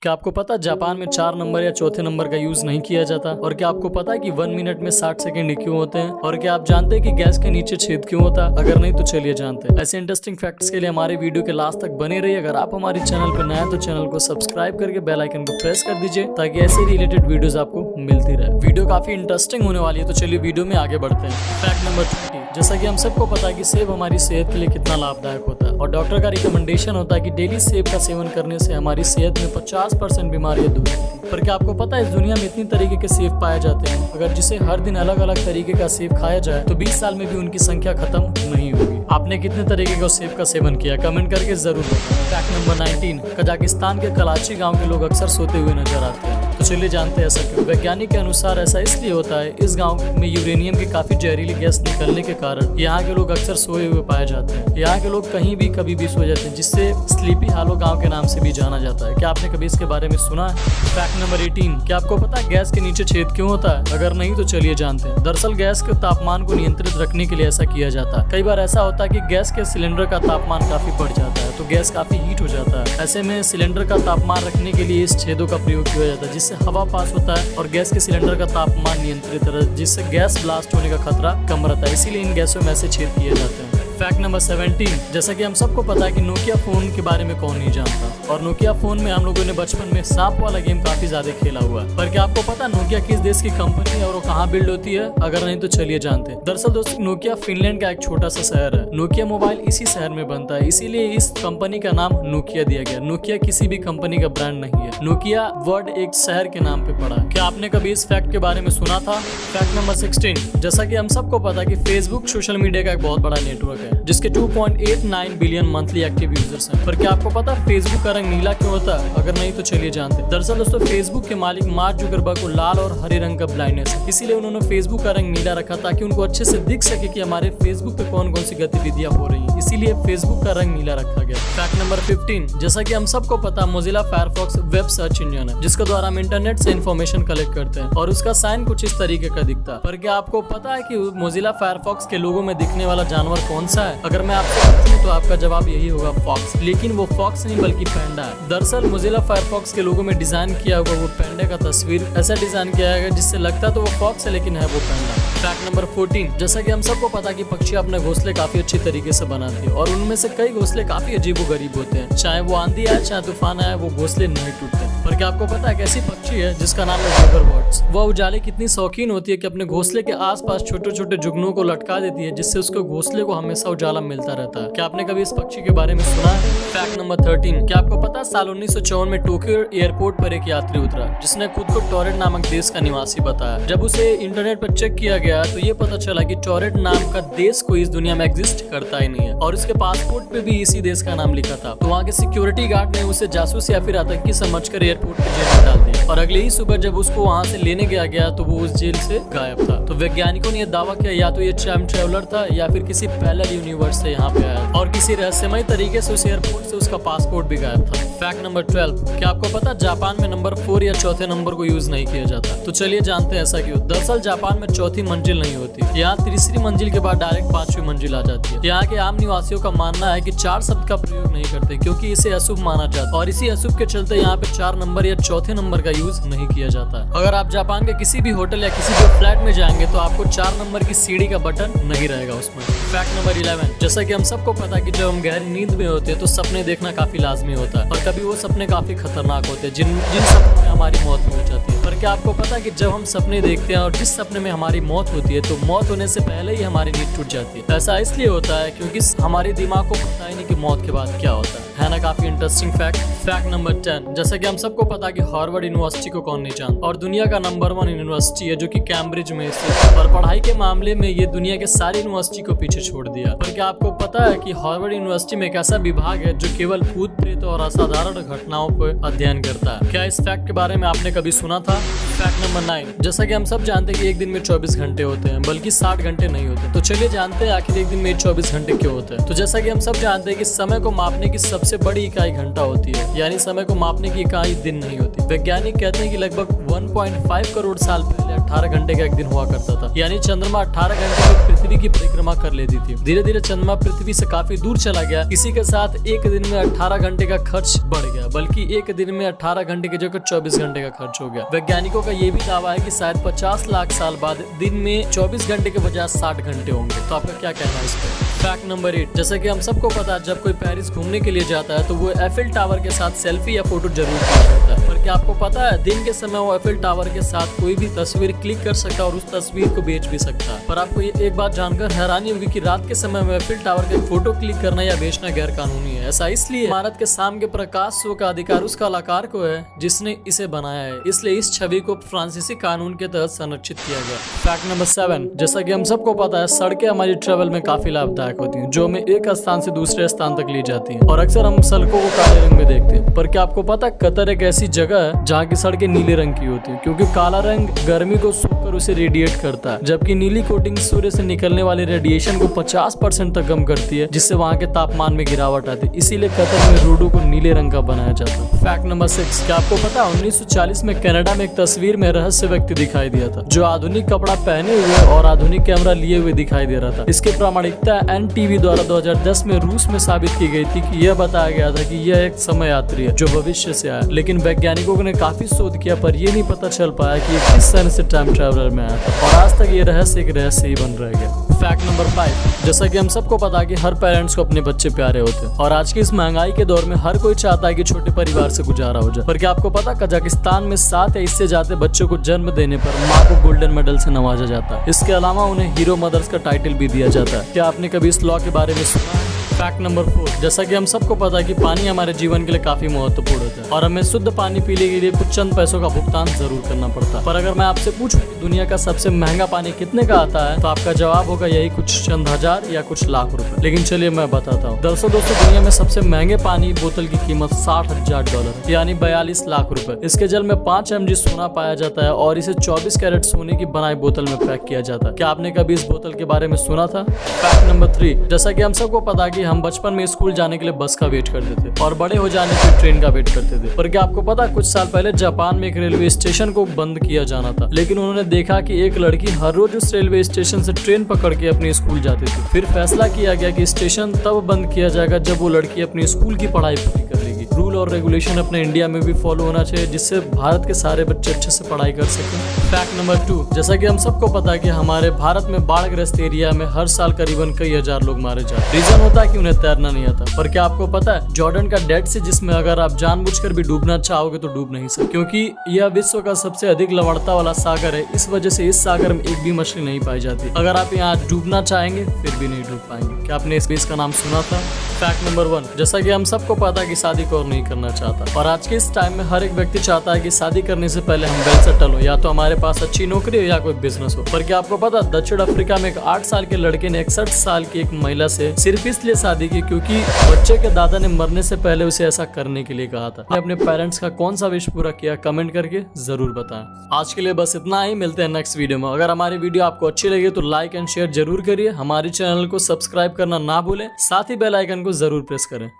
क्या आपको पता है जापान में 4 नंबर या चौथे नंबर का यूज नहीं किया जाता? और क्या आपको पता है कि 1 मिनट में 60 सेकंड क्यों होते हैं? और क्या आप जानते हैं कि गैस के नीचे छेद क्यों होता है? अगर नहीं तो चलिए जानते हैं। ऐसे इंटरेस्टिंग फैक्ट्स के लिए हमारे वीडियो के लास्ट तक बने रहिए। अगर आप हमारे चैनल पर नए हैं तो चैनल को सब्सक्राइब करके बेल आइकन को प्रेस कर दीजिए ताकि ऐसे रिलेटेड वीडियोस आपको मिलती रहे। वीडियो काफी इंटरेस्टिंग होने वाली है, तो चलिए वीडियो में आगे बढ़ते हैं। फैक्ट नंबर 20, जैसा कि हम सबको पता है कि सेब हमारी सेहत के लिए कितना लाभदायक होता है और डॉक्टर का रिकमेंडेशन होता है कि डेली सेब का सेवन करने से हमारी सेहत में 50% बीमारियां दूर होती है। पर क्या आपको पता है इस दुनिया में इतनी तरीके के सेब पाए जाते हैं, अगर जिसे हर दिन अलग अलग तरीके का सेब खाया जाए तो 20 साल में भी उनकी संख्या खत्म नहीं होगी। आपने कितने तरीके का सेब का सेवन किया, कमेंट करके जरूर बताएं। फैक्ट नंबर 19, कजाकिस्तान के कराची गाँव के लोग अक्सर सोते हुए नजर आते हैं। तो चलिए जानते हैं ऐसा क्यों। वैज्ञानिक के अनुसार ऐसा इसलिए होता है, इस गांव में यूरेनियम की काफी जहरीली गैस निकलने के कारण यहाँ के लोग अक्सर सोए हुए पाए जाते हैं। यहाँ के लोग कहीं भी कभी भी सो जाते हैं, जिससे स्लीपी हालो गांव के नाम से भी जाना जाता है। क्या आपने कभी इसके बारे में सुना है? फैक्ट नंबर 18, क्या आपको पता है गैस के नीचे छेद क्यों होता है? अगर नहीं तो चलिए जानते हैं। दरअसल गैस के तापमान को नियंत्रित रखने के लिए ऐसा किया जाता है। कई बार ऐसा होता है कि गैस के सिलेंडर का तापमान काफी बढ़ जाता है तो गैस काफी हीट हो जाता है। ऐसे में सिलेंडर का तापमान रखने के लिए इस छेदों का प्रयोग किया जाता है, जिससे हवा पास होता है और गैस के सिलेंडर का तापमान नियंत्रित रहता है, जिससे गैस ब्लास्ट होने का खतरा कम रहता है। इसीलिए इन गैसों में ऐसे छेद किए जाते हैं। फैक्ट नंबर 17, जैसा कि हम सबको पता है कि नोकिया फोन के बारे में कौन नहीं जानता, और नोकिया फोन में हम लोगों ने बचपन में सांप वाला गेम काफी ज्यादा खेला हुआ है। पर क्या आपको पता है नोकिया किस देश की कंपनी है और वो कहाँ बिल्ड होती है? अगर नहीं तो चलिए जानते हैं। दरअसल दोस्तों नोकिया फिनलैंड का एक छोटा सा शहर है। नोकिया मोबाइल इसी शहर में बनता है, इसीलिए इस कंपनी का नाम नोकिया दिया गया। नोकिया किसी भी कंपनी का ब्रांड नहीं है, नोकिया वर्ड एक शहर के नाम पे पड़ा। क्या आपने कभी इस फैक्ट के बारे में सुना था? फैक्ट नंबर 16, जैसा कि हम सबको पता है कि फेसबुक सोशल मीडिया का एक बहुत बड़ा नेटवर्क है, जिसके 2.89 बिलियन मंथली एक्टिव यूजर्स हैं। पर क्या आपको पता है फेसबुक का रंग नीला क्यों होता है? अगर नहीं तो चलिए जानते हैं। दरअसल दोस्तों फेसबुक के मालिक मार्क जुकरबर्ग को लाल और हरे रंग का ब्लाइंडनेस है, इसीलिए उन्होंने फेसबुक का रंग नीला रखा ताकि उनको अच्छे से दिख सके कि हमारे फेसबुक पे कौन कौन सी गतिविधियां हो रही हैं, इसीलिए फेसबुक का रंग नीला रखा गया। फैक्ट नंबर 15, जैसा कि हम सबको पता Mozilla Firefox web search engine है, जिसके द्वारा हम इंटरनेट से इन्फॉर्मेशन कलेक्ट करते हैं और उसका साइन कुछ इस तरीके का दिखता है। पर क्या आपको पता है कि मोजिला फायरफॉक्स के लोगो में दिखने वाला जानवर कौन सा है? अगर मैं आपसे पूछूं तो आपका जवाब यही होगा फॉक्स। लेकिन वो फॉक्स नहीं बल्कि पैंडा है। दरअसल मोजिला फायरफॉक्स के लोगो में डिजाइन किया हुआ वो पैंडे का तस्वीर ऐसा डिजाइन किया गया जिससे लगता तो वो फॉक्स है लेकिन है वो पैंडा। फैक्ट नंबर 14, जैसा कि हम सबको पता कि पक्षी अपने घोंसले काफी अच्छी तरीके से बनाते हैं और उनमें से कई घोंसले काफी अजीबोगरीब होते हैं। चाहे वो आंधी आए चाहे तूफान आए वो घोंसले नहीं टूटते। पर क्या आपको पता है एक ऐसी पक्षी है जिसका नाम है जोगर बर्ड्स? वह उजाले की इतनी शौकीन होती है कि अपने घोंसले के आसपास छोटे छोटे जुगनों को लटका देती है, जिससे उसके घोंसले को हमेशा उजाला मिलता रहता है। क्या आपने कभी इस पक्षी के बारे में सुना है? फैक्ट नंबर 13, क्या आपको पता है साल 1954 में टोक्यो एयरपोर्ट पर एक यात्री उतरा जिसने खुद को टोरेट नामक देश का निवासी बताया। जब उसे इंटरनेट पर चेक किया गया तो ये पता चला कि टोरेट नाम का देश कोई इस दुनिया में एग्जिस्ट करता ही नहीं है और उसके पासपोर्ट पे भी इसी देश का नाम लिखा था। तो वहाँ के सिक्योरिटी गार्ड ने उसे जासूस या फिर आतंकी समझकर एयरपोर्ट के जेल में डाल दिया और अगले ही सुबह जब उसको वहाँ से लेने गया तो वो उस जेल से गायब था। तो वैज्ञानिकों ने यह दावा किया या तो ये टाइम ट्रेवलर था या फिर किसी पैरेलल यूनिवर्स से यहाँ पे आया और किसी रहस्यमय तरीके से उस एयरपोर्ट से उसका पासपोर्ट भी गायब था। फैक्ट नंबर 12, क्या आपको पता जापान में नंबर 4 या चौथे नंबर को यूज नहीं किया जाता? तो चलिए जानते हैं ऐसा क्यों। दरअसल जापान में चौथी मंजिल नहीं होती, यहाँ तीसरी मंजिल के बाद डायरेक्ट 5वीं मंजिल आ जाती है। यहाँ के आम निवासियों का मानना है कि 4 शब्द का प्रयोग नहीं करते क्योंकि इसे अशुभ माना जाता है और इसी अशुभ के चलते यहाँ पे 4 नंबर या चौथे नंबर का यूज नहीं किया जाता है। अगर आप जापान के किसी भी होटल या किसी भी फ्लैट में जाएंगे तो आपको 4 नंबर की सीढ़ी का बटन नहीं रहेगा उसमें। फैक्ट नंबर 11, जैसा कि हम सबको पता है कि जब हम गहरी नींद में होते हैं तो सपने देखना काफी लाजमी होता है और कभी वो सपने काफी खतरनाक होते हैं जिन सपनों में हमारी मौत भी हो जाती है। पर क्या आपको पता है कि जब हम सपने देखते हैं और जिस सपने में हमारी मौत होती है तो मौत होने से पहले ही हमारी नींद टूट जाती है। ऐसा इसलिए होता है क्योंकि हमारे दिमाग को पता ही नहीं कि मौत के बाद क्या होता है ना? काफी इंटरेस्टिंग फैक्ट। फैक्ट नंबर 10, जैसा कि हम सबको पता है कि हार्वर्ड यूनिवर्सिटी को कौन नहीं जानता और दुनिया का नंबर 1 यूनिवर्सिटी है जो कि कैम्ब्रिज में स्थित और पढ़ाई के मामले में ये दुनिया के सारी यूनिवर्सिटी को पीछे छोड़ दिया। पर क्या आपको पता है कि हार्वर्ड यूनिवर्सिटी में एक ऐसा विभाग है जो केवल भूत प्रेत और असाधारण घटनाओं पर अध्ययन करता है? क्या इस फैक्ट के बारे में आपने कभी सुना था? फैक्ट नंबर 9, जैसा कि हम सब जानते हैं कि एक दिन में 24 घंटे होते हैं बल्कि 60 घंटे नहीं होते। तो चलिए जानते हैं आखिर एक दिन में 24 घंटे क्यों होते हैं। तो जैसा कि हम सब जानते हैं कि समय को मापने की सबसे बड़ी इकाई घंटा होती है, यानी समय को मापने की इकाई दिन नहीं होती। वैज्ञानिक कहते हैं कि लगभग 1.5 करोड़ साल पहले 18 घंटे का एक दिन हुआ करता था, यानी चंद्रमा 18 घंटे में पृथ्वी पृथ्वी की परिक्रमा कर लेती थी। धीरे धीरे चंद्रमा पृथ्वी से काफी दूर चला गया। इसी के साथ एक दिन में 18 घंटे का खर्च बढ़ गया, बल्कि एक दिन में 18 घंटे की जगह 24 घंटे का खर्च हो गया। वैज्ञानिकों का ये भी दावा है कि शायद 50 लाख साल बाद दिन में 24 घंटे के बजाय 60 घंटे होंगे। तो आपका क्या कहना है इस पे? फैक्ट नंबर 8, जैसा कि हम सबको पता है, जब कोई पेरिस घूमने के लिए जाता है तो वो एफिल टावर के साथ सेल्फी या फोटो जरूर क्लिक करता है। पर क्या आपको पता है, दिन के समय वो एफिल टावर के साथ कोई भी तस्वीर क्लिक कर सकता है और उस तस्वीर को बेच भी सकता है। पर आपको ये एक बात जानकर हैरानी होगी कि रात के समय में एफिल टावर के फोटो क्लिक करना या बेचना गैर कानूनी है। ऐसा इसलिए इमारत के शाम के प्रकाश शो का अधिकार उस कलाकार को है जिसने इसे बनाया है, इसलिए इस छवि को फ्रांसीसी कानून के तहत संरक्षित किया गया। फैक्ट नंबर 7, जैसा कि हम सबको पता है, सड़कें हमारी ट्रेवल में काफी लाभदायक होती हैं, जो हमें एक स्थान से दूसरे स्थान तक ले जाती हैं। और अक्सर हम सड़कों को काले रंग में देखते हैं। पर क्या आपको पता है, कतर एक ऐसी जगह है जहाँ की सड़कें नीले रंग की होती है, क्योंकि काला रंग गर्मी को सोखकर उसे रेडिएट करता है, जबकि नीली कोटिंग सूर्य से निकलने वाले रेडिएशन को 50% तक कम करती है, जिससे वहाँ के तापमान में गिरावट आती है। इसीलिए कतर में रोडों को नीले रंग का बनाया जाता है। फैक्ट नंबर 6, क्या आपको पता है 1940 में कनाडा में एक तस्वीर में रहस्य व्यक्ति दिखाई दिया था, जो आधुनिक कपड़ा पहने हुए और आधुनिक कैमरा लिए हुए दिखाई दे रहा था। इसकी प्रामाणिकता एनटीवी द्वारा 2010 में रूस में साबित की गई थी कि यह बताया गया था कि यह एक समय यात्री है जो भविष्य से आया। लेकिन वैज्ञानिकों ने काफी शोध किया, पर यह नहीं पता चल पाया कि ये किस सन से टाइम ट्रैवलर में आया था, और आज तक ये रहस्य एक रहस्य ही बन रह गया। फैक्ट नंबर 5, जैसा कि हम सबको पता है कि हर पेरेंट्स को अपने बच्चे प्यारे होते हैं, और आज की इस महंगाई के दौर में हर कोई चाहता है कि छोटे परिवार से गुजारा हो जाए। पर क्या आपको पता, कजाकिस्तान में 7 या इससे ज्यादा बच्चों को जन्म देने पर माँ को गोल्डन मेडल से नवाजा जाता है। इसके अलावा उन्हें हीरो मदर्स का टाइटल भी दिया जाता है। क्या आपने कभी इस लॉ के बारे में सुना है? फैक्ट नंबर 4, जैसा कि हम सबको पता है कि पानी हमारे जीवन के लिए काफी महत्वपूर्ण होता है, और हमें शुद्ध पानी पीने के लिए कुछ चंद पैसों का भुगतान जरूर करना पड़ता है। पर अगर मैं आपसे पूछूं कि दुनिया का सबसे महंगा पानी कितने का आता है, तो आपका जवाब होगा यही कुछ चंद हजार या कुछ लाख रुपए। लेकिन चलिए मैं बताता हूँ। दरअसल दोस्तों, दुनिया में सबसे महंगे पानी बोतल की कीमत $60,000 यानी 42 लाख रुपए। इसके जल में 5 mg सोना पाया जाता है और इसे 24 कैरेट सोने की बनाई बोतल में पैक किया जाता है। क्या आपने कभी इस बोतल के बारे में सुना था? फैक्ट नंबर 3, जैसा कि हम सबको पता है कि हम बचपन में स्कूल जाने के लिए बस का वेट करते थे और बड़े हो जाने पर ट्रेन का वेट करते थे। पर क्या आपको पता, कुछ साल पहले जापान में एक रेलवे स्टेशन को बंद किया जाना था, लेकिन उन्होंने देखा कि एक लड़की हर रोज उस रेलवे स्टेशन से ट्रेन पकड़ के अपने स्कूल जाती थी। फिर फैसला किया गया कि स्टेशन तब बंद किया जाएगा जब वो लड़की अपनी स्कूल की पढ़ाई पूरी कर लेगी। रूल और रेगुलेशन अपने इंडिया में भी फॉलो होना चाहिए, जिससे भारत के सारे बच्चे अच्छे से पढ़ाई कर सकें। फैक्ट नंबर 2, जैसा कि हम सबको पता है कि हमारे भारत में बाढ़ग्रस्त एरिया में हर साल करीबन कई हजार लोग मारे जाते हैं। रीजन होता है कि उन्हें तैरना नहीं आता। पर क्या आपको पता है, जॉर्डन का डेड सी, जिसमें अगर आप जानबूझकर भी डूबना चाहोगे तो डूब नहीं सकते, क्योंकि यह विश्व का सबसे अधिक लवणता वाला सागर है। इस वजह से इस सागर में एक भी मछली नहीं पाई जाती। अगर आप यहाँ डूबना चाहेंगे फिर भी नहीं डूब पाएंगे। क्या आपने इस बीच का नाम सुना था? फैक्ट नंबर 1, जैसा कि हम सबको पता है कि शादी को और नहीं करना चाहता, और आज के इस टाइम में हर एक व्यक्ति चाहता है कि शादी करने से पहले हम वेल सेटल हो, या तो हमारे पास अच्छी नौकरी हो या कोई बिजनेस हो। पर क्या आपको पता, दक्षिण अफ्रीका में एक 8 साल के लड़के ने 61 साल की एक महिला से सिर्फ इसलिए शादी की क्योंकि बच्चे के दादा ने मरने से पहले उसे ऐसा करने के लिए कहा था। अपने पेरेंट्स का कौन सा विश पूरा किया, कमेंट करके जरूर बताएं। आज के लिए बस इतना ही, मिलते हैं नेक्स्ट वीडियो में। अगर हमारी वीडियो आपको अच्छी लगी तो लाइक एंड शेयर जरूर करिए, हमारे चैनल को सब्सक्राइब करना ना भूलें, साथ ही बेल आइकन को जरूर प्रेस करें।